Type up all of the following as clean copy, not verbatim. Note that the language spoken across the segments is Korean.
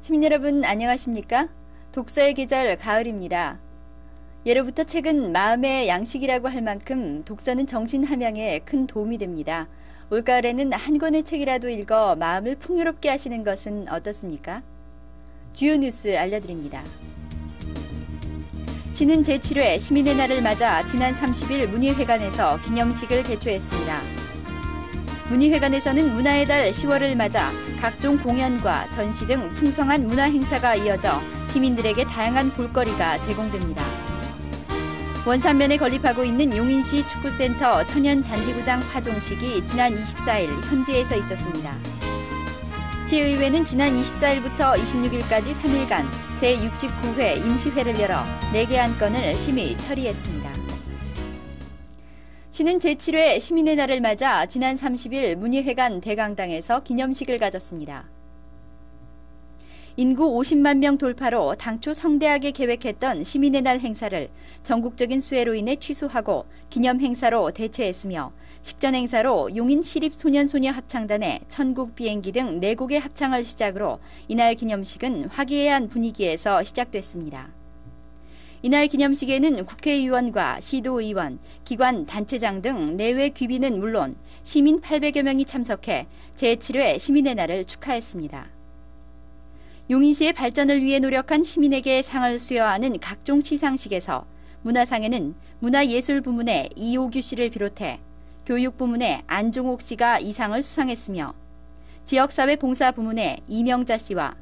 시민 여러분 안녕하십니까? 독서의 계절 가을입니다. 예로부터 책은 마음의 양식이라고 할 만큼 독서는 정신 함양에 큰 도움이 됩니다. 올가을에는 한 권의 책이라도 읽어 마음을 풍요롭게 하시는 것은 어떻습니까? 주요 뉴스 알려드립니다. 시는 제7회 시민의 날을 맞아 지난 30일 문희회관에서 기념식을 개최했습니다. 문희회관에서는 문화의 달 10월을 맞아 각종 공연과 전시 등 풍성한 문화 행사가 이어져 시민들에게 다양한 볼거리가 제공됩니다. 원산면에 건립하고 있는 용인시 축구센터 천연 잔디구장 파종식이 지난 24일 현지에서 있었습니다. 시의회는 지난 24일부터 26일까지 3일간 제69회 임시회를 열어 4개 안건을 심의 처리했습니다. 시는 제7회 시민의 날을 맞아 지난 30일 문희회관 대강당에서 기념식을 가졌습니다. 인구 50만 명 돌파로 당초 성대하게 계획했던 시민의 날 행사를 전국적인 수해로 인해 취소하고 기념 행사로 대체했으며 식전 행사로 용인 시립소년소녀 합창단의 천국 비행기 등 4곡의 합창을 시작으로 이날 기념식은 화기애애한 분위기에서 시작됐습니다. 이날 기념식에는 국회의원과 시도의원, 기관 단체장 등 내외 귀빈은 물론 시민 800여 명이 참석해 제7회 시민의 날을 축하했습니다. 용인시의 발전을 위해 노력한 시민에게 상을 수여하는 각종 시상식에서 문화상에는 문화예술 부문의 이호규 씨를 비롯해 교육 부문의 안종옥 씨가 이 상을 수상했으며 지역사회 봉사 부문의 이명자 씨와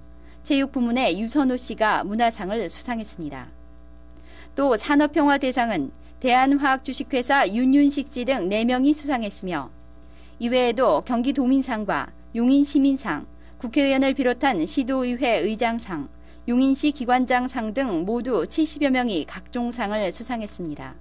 체육 부문의 유선호 씨가 문화상을 수상했습니다. 또 산업평화대상은 대한화학주식회사 윤윤식 씨 등 4명이 수상했으며 이외에도 경기도민상과 용인시민상, 국회의원을 비롯한 시도의회 의장상, 용인시 기관장상 등 모두 70여 명이 각종 상을 수상했습니다.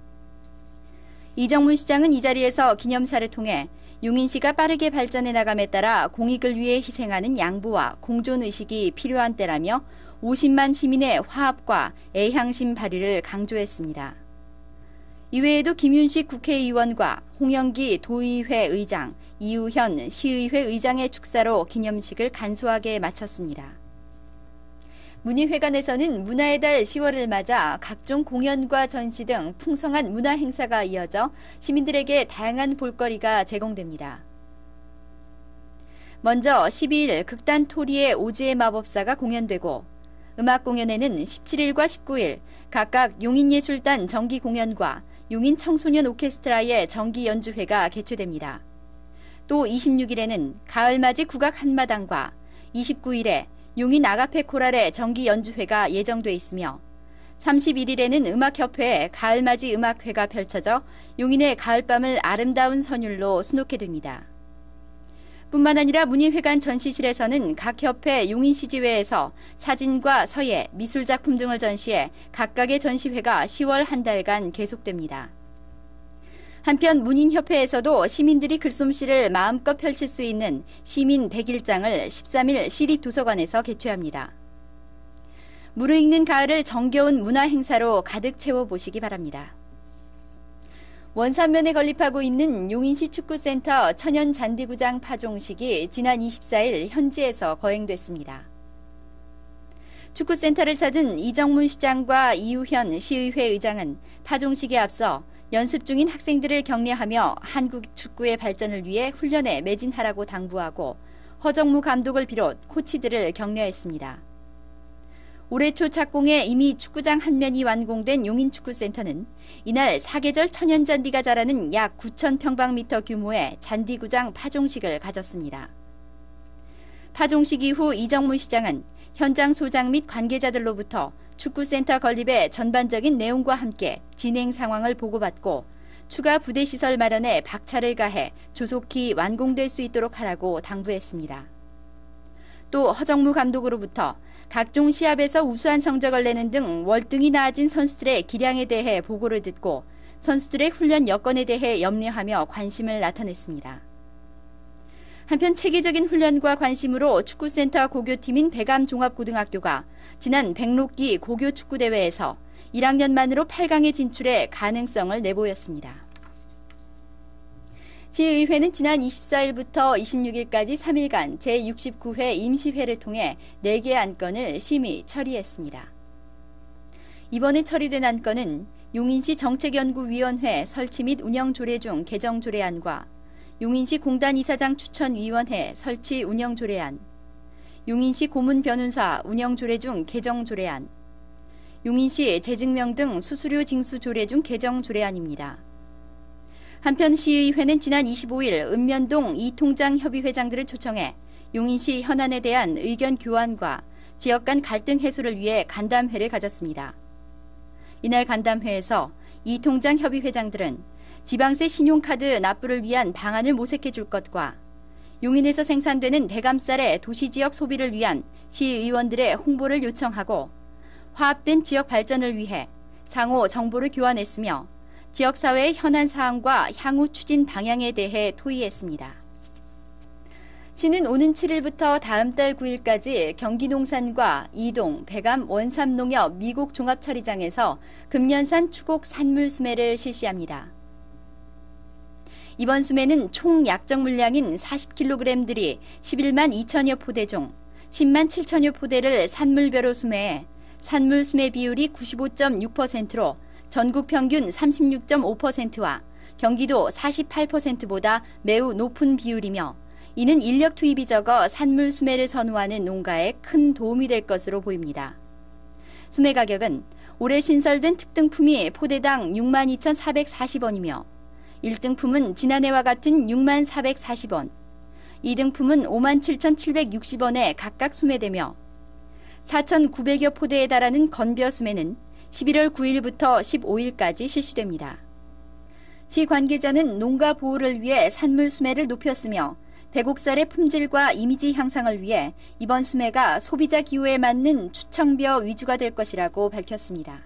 이정문 시장은 이 자리에서 기념사를 통해 용인시가 빠르게 발전해 나감에 따라 공익을 위해 희생하는 양보와 공존의식이 필요한 때라며 50만 시민의 화합과 애향심 발휘를 강조했습니다. 이외에도 김윤식 국회의원과 홍영기 도의회 의장, 이우현 시의회 의장의 축사로 기념식을 간소하게 마쳤습니다. 문희회관에서는 문화의 달 10월을 맞아 각종 공연과 전시 등 풍성한 문화 행사가 이어져 시민들에게 다양한 볼거리가 제공됩니다. 먼저 12일 극단 토리의 오즈의 마법사가 공연되고 음악 공연에는 17일과 19일 각각 용인예술단 정기 공연과 용인 청소년 오케스트라의 정기 연주회가 개최됩니다. 또 26일에는 가을맞이 국악 한마당과 29일에 용인 아가페 코랄의 정기 연주회가 예정돼 있으며 31일에는 음악협회의 가을맞이 음악회가 펼쳐져 용인의 가을밤을 아름다운 선율로 수놓게 됩니다. 뿐만 아니라 문희회관 전시실에서는 각 협회 용인시지회에서 사진과 서예, 미술작품 등을 전시해 각각의 전시회가 10월 한 달간 계속됩니다. 한편 문인협회에서도 시민들이 글솜씨를 마음껏 펼칠 수 있는 시민 100일장을 13일 시립도서관에서 개최합니다. 무르익는 가을을 정겨운 문화행사로 가득 채워보시기 바랍니다. 원산면에 건립하고 있는 용인시 축구센터 천연 잔디구장 파종식이 지난 24일 현지에서 거행됐습니다. 축구센터를 찾은 이정문 시장과 이우현 시의회 의장은 파종식에 앞서 연습 중인 학생들을 격려하며 한국 축구의 발전을 위해 훈련에 매진하라고 당부하고 허정무 감독을 비롯 코치들을 격려했습니다. 올해 초 착공해 이미 축구장 한 면이 완공된 용인축구센터는 이날 사계절 천연잔디가 자라는 약 9,000평방미터 규모의 잔디구장 파종식을 가졌습니다. 파종식 이후 이정문 시장은 현장 소장 및 관계자들로부터 축구센터 건립의 전반적인 내용과 함께 진행 상황을 보고받고 추가 부대시설 마련에 박차를 가해 조속히 완공될 수 있도록 하라고 당부했습니다. 또 허정무 감독으로부터 각종 시합에서 우수한 성적을 내는 등 월등히 나아진 선수들의 기량에 대해 보고를 듣고 선수들의 훈련 여건에 대해 염려하며 관심을 나타냈습니다. 한편 체계적인 훈련과 관심으로 축구센터 고교팀인 배감종합고등학교가 지난 백록기 고교축구대회에서 1학년 만으로 8강에 진출해 가능성을 내보였습니다. 시의회는 지난 24일부터 26일까지 3일간 제69회 임시회를 통해 4개의 안건을 심의 처리했습니다. 이번에 처리된 안건은 용인시 정책연구위원회 설치 및 운영 조례 중 개정 조례안과 용인시 공단 이사장 추천위원회 설치 운영 조례안, 용인시 고문 변호사 운영 조례 중 개정 조례안, 용인시 재증명 등 수수료 징수 조례 중 개정 조례안입니다. 한편 시의회는 지난 25일 읍면동 이통장 협의회장들을 초청해 용인시 현안에 대한 의견 교환과 지역 간 갈등 해소를 위해 간담회를 가졌습니다. 이날 간담회에서 이통장 협의회장들은 지방세 신용카드 납부를 위한 방안을 모색해 줄 것과 용인에서 생산되는 대감쌀의 도시지역 소비를 위한 시의원들의 홍보를 요청하고 화합된 지역 발전을 위해 상호 정보를 교환했으며 지역사회의 현안 사항과 향후 추진 방향에 대해 토의했습니다. 시는 오는 7일부터 다음 달 9일까지 경기농산과 이동, 배감, 원삼농협 미국 종합처리장에서 금년산 추곡 산물 수매를 실시합니다. 이번 수매는 총 약정 물량인 40kg들이 11만 2천여 포대 중 10만 7천여 포대를 산물별로 수매해 산물 수매 비율이 95.6%로 전국 평균 36.5%와 경기도 48%보다 매우 높은 비율이며 이는 인력 투입이 적어 산물 수매를 선호하는 농가에 큰 도움이 될 것으로 보입니다. 수매 가격은 올해 신설된 특등품이 포대당 62,440원이며 1등품은 지난해와 같은 64,440원, 2등품은 57,760원에 각각 수매되며 4,900여 포대에 달하는 건벼 수매는 11월 9일부터 15일까지 실시됩니다. 시 관계자는 농가 보호를 위해 산물 수매를 높였으며 배곡쌀의 품질과 이미지 향상을 위해 이번 수매가 소비자 기호에 맞는 추청벼 위주가 될 것이라고 밝혔습니다.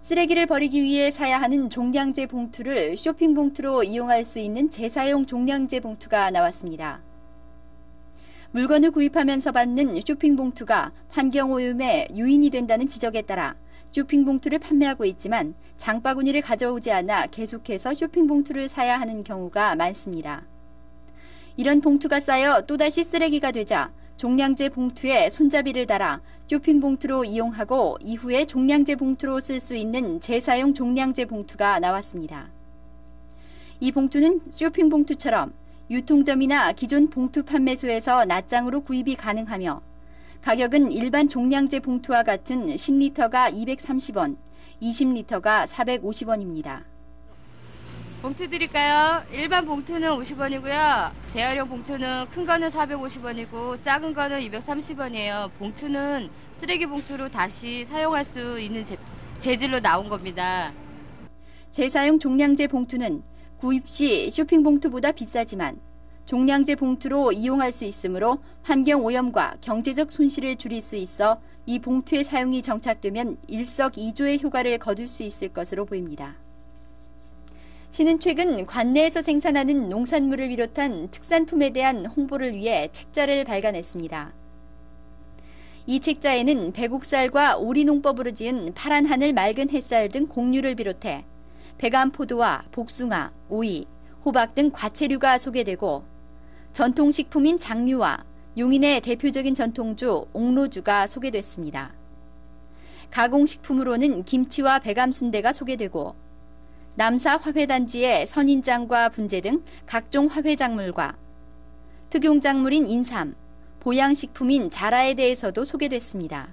쓰레기를 버리기 위해 사야 하는 종량제 봉투를 쇼핑 봉투로 이용할 수 있는 재사용 종량제 봉투가 나왔습니다. 물건을 구입하면서 받는 쇼핑 봉투가 환경오염에 요인이 된다는 지적에 따라 쇼핑 봉투를 판매하고 있지만 장바구니를 가져오지 않아 계속해서 쇼핑 봉투를 사야 하는 경우가 많습니다. 이런 봉투가 쌓여 또다시 쓰레기가 되자 종량제 봉투에 손잡이를 달아 쇼핑 봉투로 이용하고 이후에 종량제 봉투로 쓸 수 있는 재사용 종량제 봉투가 나왔습니다. 이 봉투는 쇼핑 봉투처럼 유통점이나 기존 봉투 판매소에서 낱장으로 구입이 가능하며 가격은 일반 종량제 봉투와 같은 10리터가 230원, 20리터가 450원입니다. 봉투 드릴까요? 일반 봉투는 50원이고요. 재활용 봉투는 큰 거는 450원이고 작은 거는 230원이에요. 봉투는 쓰레기 봉투로 다시 사용할 수 있는 재질로 나온 겁니다. 재사용 종량제 봉투는 구입 시 쇼핑 봉투보다 비싸지만 종량제 봉투로 이용할 수 있으므로 환경 오염과 경제적 손실을 줄일 수 있어 이 봉투의 사용이 정착되면 일석이조의 효과를 거둘 수 있을 것으로 보입니다. 시는 최근 관내에서 생산하는 농산물을 비롯한 특산품에 대한 홍보를 위해 책자를 발간했습니다. 이 책자에는 배곡쌀과 오리농법으로 지은 파란 하늘 맑은 햇살 등 곡류를 비롯해 백암포도와 복숭아, 오이, 호박 등 과채류가 소개되고 전통식품인 장류와 용인의 대표적인 전통주 옥로주가 소개됐습니다. 가공식품으로는 김치와 백암순대가 소개되고 남사 화훼단지의 선인장과 분재 등 각종 화훼작물과 특용작물인 인삼, 보양식품인 자라에 대해서도 소개됐습니다.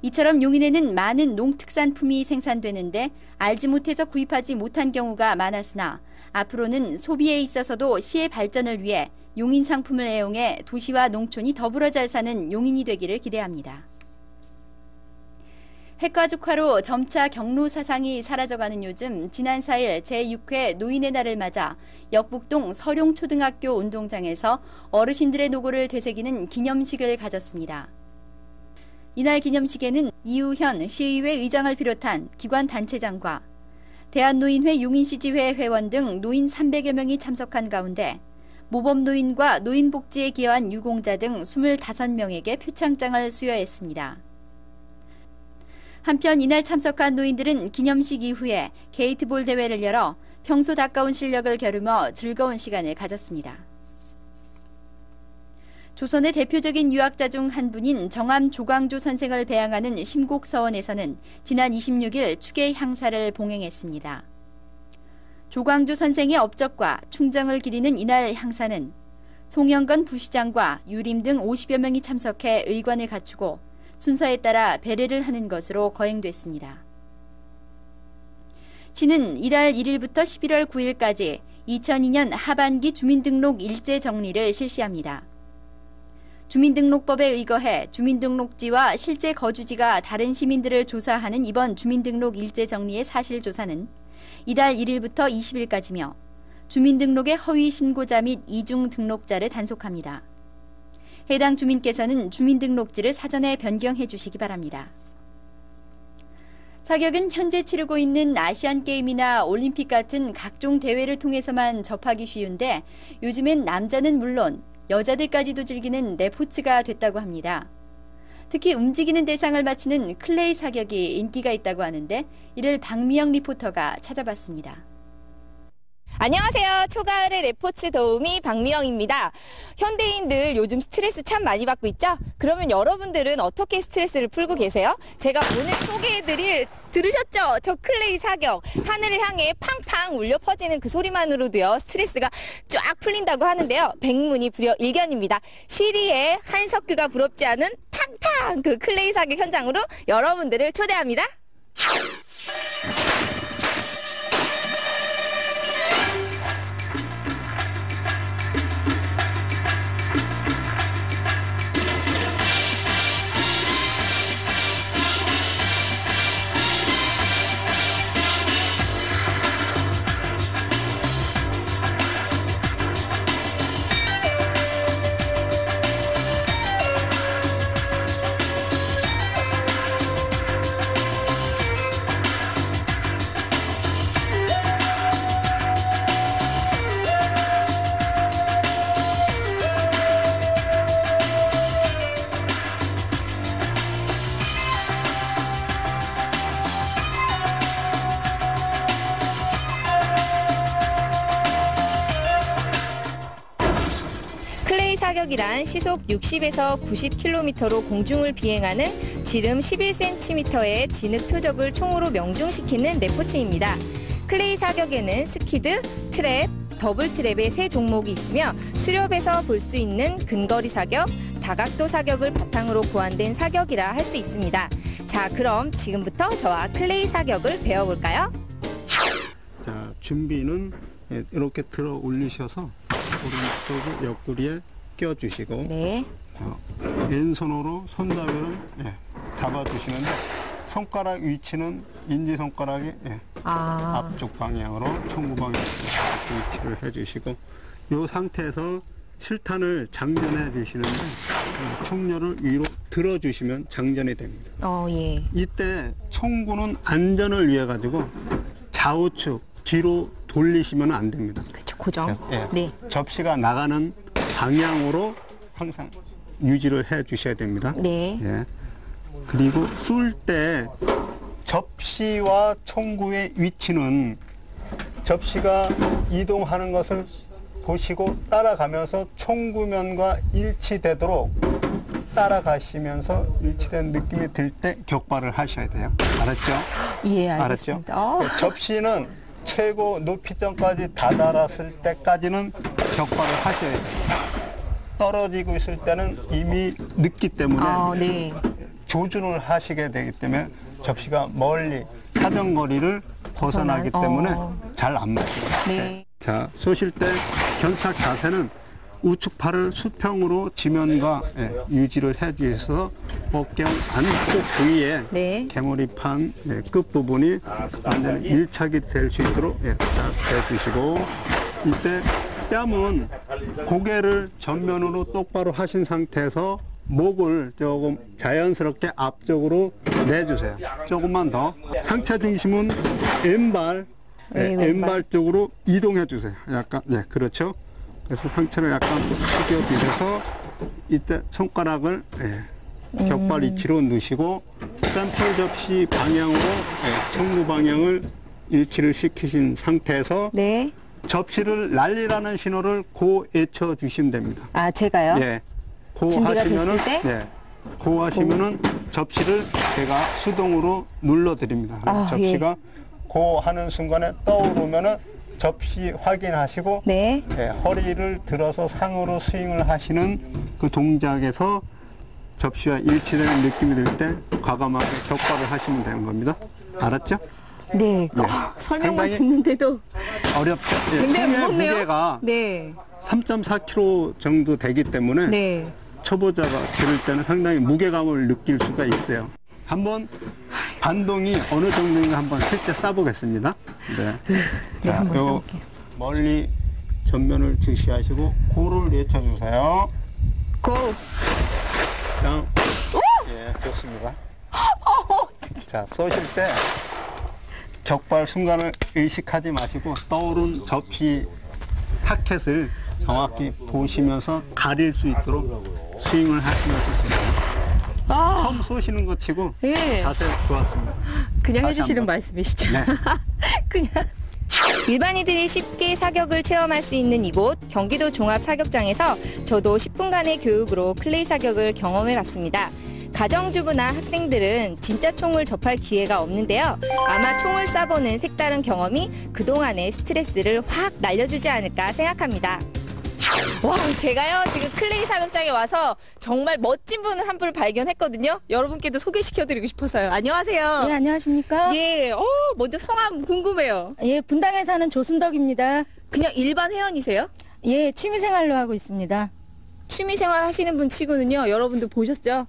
이처럼 용인에는 많은 농특산품이 생산되는데 알지 못해서 구입하지 못한 경우가 많았으나 앞으로는 소비에 있어서도 시의 발전을 위해 용인 상품을 애용해 도시와 농촌이 더불어 잘 사는 용인이 되기를 기대합니다. 핵가족화로 점차 경로 사상이 사라져가는 요즘 지난 4일 제6회 노인의 날을 맞아 역북동 서룡초등학교 운동장에서 어르신들의 노고를 되새기는 기념식을 가졌습니다. 이날 기념식에는 이우현 시의회 의장을 비롯한 기관 단체장과 대한노인회 용인시지회 회원 등 노인 300여 명이 참석한 가운데 모범노인과 노인복지에 기여한 유공자 등 25명에게 표창장을 수여했습니다. 한편 이날 참석한 노인들은 기념식 이후에 게이트볼 대회를 열어 평소답가운 실력을 겨루며 즐거운 시간을 가졌습니다. 조선의 대표적인 유학자 중 한 분인 정암 조광조 선생을 배양하는 심곡서원에서는 지난 26일 추계 향사를 봉행했습니다. 조광조 선생의 업적과 충정을 기리는 이날 향사는 송영건 부시장과 유림 등 50여 명이 참석해 의관을 갖추고 순서에 따라 배례를 하는 것으로 거행됐습니다. 시는 이달 1일부터 11월 9일까지 2002년 하반기 주민등록 일제 정리를 실시합니다. 주민등록법에 의거해 주민등록지와 실제 거주지가 다른 시민들을 조사하는 이번 주민등록 일제 정리의 사실조사는 이달 1일부터 20일까지며 주민등록의 허위 신고자 및 이중 등록자를 단속합니다. 해당 주민께서는 주민등록지를 사전에 변경해 주시기 바랍니다. 사격은 현재 치르고 있는 아시안게임이나 올림픽 같은 각종 대회를 통해서만 접하기 쉬운데 요즘엔 남자는 물론 여자들까지도 즐기는 내포츠가 됐다고 합니다. 특히 움직이는 대상을 맞히는 클레이 사격이 인기가 있다고 하는데 이를 박미영 리포터가 찾아봤습니다. 안녕하세요. 초가을의 레포츠 도우미 박미영입니다. 현대인들 요즘 스트레스 참 많이 받고 있죠? 그러면 여러분들은 어떻게 스트레스를 풀고 계세요? 제가 오늘 소개해드릴, 들으셨죠? 저 클레이 사격. 하늘을 향해 팡팡 울려 퍼지는 그 소리만으로도요, 스트레스가 쫙 풀린다고 하는데요. 백문이 불여 일견입니다. 시리의 한석규가 부럽지 않은 탕탕 그 클레이 사격 현장으로 여러분들을 초대합니다. 사격이란 시속 60에서 90km로 공중을 비행하는 지름 11cm의 진흙 표적을 총으로 명중시키는 내포츠입니다. 클레이 사격에는 스키드, 트랩, 더블 트랩의 세 종목이 있으며 수렵에서 볼 수 있는 근거리 사격, 다각도 사격을 바탕으로 고안된 사격이라 할 수 있습니다. 자, 그럼 지금부터 저와 클레이 사격을 배워볼까요? 자, 준비는 이렇게 들어 올리셔서 오른쪽 옆구리에 껴주시고, 네. 왼손으로 손잡이를 잡아주시는데 손가락 위치는 인지손가락이 앞쪽 방향으로 총구 방향으로 위치를 해주시고, 이 상태에서 실탄을 장전해 주시는데 총열을 위로 들어주시면 장전이 됩니다. 예. 이때 총구는 안전을 위해 가지고 좌우측 뒤로 돌리시면 안 됩니다. 그렇죠, 고정. 네. 접시가 나가는 방향으로 항상 유지를 해 주셔야 됩니다. 네. 예. 그리고 쏠 때 접시와 총구의 위치는 접시가 이동하는 것을 보시고 따라가면서 총구면과 일치되도록 따라가시면서 일치된 느낌이 들 때 격발을 하셔야 돼요. 알았죠? 예, 알겠습니다. 알았죠? 접시는 최고 높이점까지 다다랐을 때까지는 격발을 하셔야 돼요. 떨어지고 있을 때는 이미 늦기 때문에 네. 조준을 하시게 되기 때문에 접시가 멀리 사정거리를 벗어나기 때문에 잘 안 맞습니다. 네. 자, 쏘실 때 견착 자세는 우측 팔을 수평으로 지면과 유지를 해주셔서 어깨 안쪽 부위에 개머리판 끝부분이 완전히 밀착이 될 수 있도록 딱 해주시고, 이때 뺨은 고개를 전면으로 똑바로 하신 상태에서 목을 조금 자연스럽게 앞쪽으로 내주세요. 조금만 더. 상체 중심은 왼발 쪽으로 이동해 주세요. 약간, 그렇죠. 그래서 상체를 약간 숙여 주셔서 이때 손가락을 격발 위치로 넣으시고 샘플 접시 방향으로 총구 방향을 일치를 시키신 상태에서 네. 접시를 날리라는 신호를 고 외쳐 주시면 됩니다. 아, 제가요? 예. 고 준비가 하시면은, 됐을 때? 네. 고 하시면은 접시를 제가 수동으로 눌러 드립니다. 아, 접시가 고 하는 순간에 떠오르면은 접시 확인하시고 네. 예, 허리를 들어서 상으로 스윙을 하시는 그 동작에서 접시와 일치되는 느낌이 들 때 과감하게 격발을 하시면 되는 겁니다. 알았죠? 네. 예. 설명만 상당히 듣는데도 어렵죠? 예, 굉장히 총의 무겁네요. 무게가 네. 3.4kg 정도 되기 때문에 네. 초보자가 들을 때는 상당히 무게감을 느낄 수가 있어요. 한번 반동이 어느 정도인가 한번 실제 쏴보겠습니다. 네. 자, 한번 요 쏴볼게요. 멀리 전면을 주시하시고 고를 외쳐주세요. 고! 다음. 예, 좋습니다. 자, 쏘실 때 격발 순간을 의식하지 마시고 떠오른 접시 타켓을 정확히 보시면서 가릴 수 있도록 스윙을 하시면 좋습니다. 아, 처음 쏘시는 것 치고 예. 자세 좋았습니다. 그냥 다시 해주시는 한번. 말씀이시죠? 네. 그냥. 일반인들이 쉽게 사격을 체험할 수 있는 이곳 경기도 종합사격장에서 저도 10분간의 교육으로 클레이 사격을 경험해 봤습니다. 가정주부나 학생들은 진짜 총을 접할 기회가 없는데요. 아마 총을 쏴보는 색다른 경험이 그동안의 스트레스를 확 날려주지 않을까 생각합니다. 와, 제가요 지금 클레이 사격장에 와서 정말 멋진 분을 한 분을 발견했거든요. 여러분께도 소개시켜드리고 싶어서요. 안녕하세요. 네, 안녕하십니까? 예, 먼저 성함 궁금해요. 예, 분당에 사는 조순덕입니다. 그냥 일반 회원이세요? 예, 취미생활로 하고 있습니다. 취미생활 하시는 분 치고는요, 여러분들 보셨죠?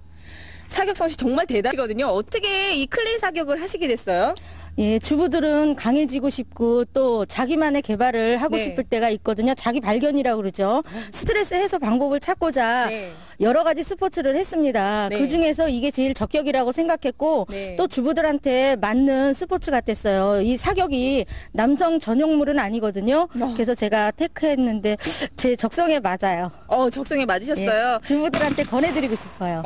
사격 솜씨 정말 대단하거든요. 어떻게 이 클레이 사격을 하시게 됐어요? 예, 주부들은 강해지고 싶고 또 자기만의 개발을 하고 네. 싶을 때가 있거든요. 자기 발견이라고 그러죠. 스트레스 해소 방법을 찾고자 네. 여러 가지 스포츠를 했습니다. 네. 그 중에서 이게 제일 적격이라고 생각했고 네. 또 주부들한테 맞는 스포츠 같았어요. 이 사격이 남성 전용물은 아니거든요. 그래서 제가 테크했는데 제 적성에 맞아요. 적성에 맞으셨어요? 예, 주부들한테 권해드리고 싶어요.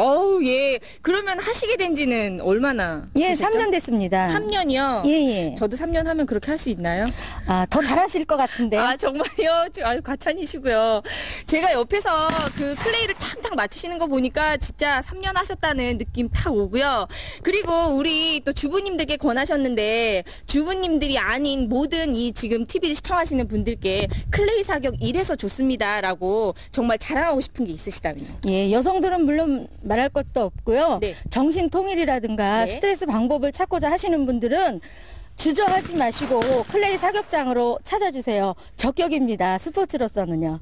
예. 그러면 하시게 된 지는 얼마나? 예, 되셨죠? 3년 됐습니다. 3년이요? 예, 예. 저도 3년 하면 그렇게 할 수 있나요? 아, 더 잘하실 것 같은데. 아, 정말요? 아유, 과찬이시고요. 제가 옆에서 그 클레이를 탁탁 맞추시는 거 보니까 진짜 3년 하셨다는 느낌 탁 오고요. 그리고 우리 또 주부님들께 권하셨는데 주부님들이 아닌 모든 이 지금 TV를 시청하시는 분들께 클레이 사격 이래서 좋습니다라고 정말 자랑하고 싶은 게 있으시다면요. 예, 여성들은 물론 말할 것도 없고요. 네. 정신 통일이라든가 네. 스트레스 방법을 찾고자 하시는 분들은 주저하지 마시고 클레이 사격장으로 찾아주세요. 적격입니다. 스포츠로서는요.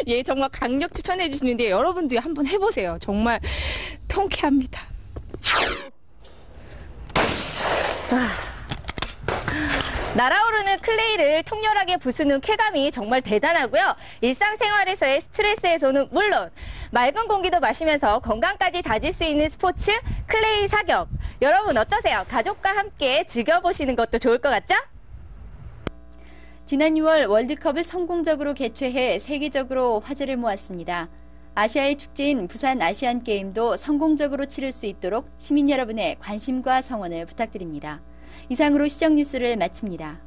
예, 정말 강력 추천해 주시는데 여러분도 한번 해보세요. 정말 통쾌합니다. 날아오르는 클레이를 통렬하게 부수는 쾌감이 정말 대단하고요. 일상생활에서의 스트레스 해소는 물론 맑은 공기도 마시면서 건강까지 다질 수 있는 스포츠 클레이 사격. 여러분 어떠세요? 가족과 함께 즐겨보시는 것도 좋을 것 같죠? 지난 6월 월드컵을 성공적으로 개최해 세계적으로 화제를 모았습니다. 아시아의 축제인 부산 아시안게임도 성공적으로 치를 수 있도록 시민 여러분의 관심과 성원을 부탁드립니다. 이상으로 시정뉴스를 마칩니다.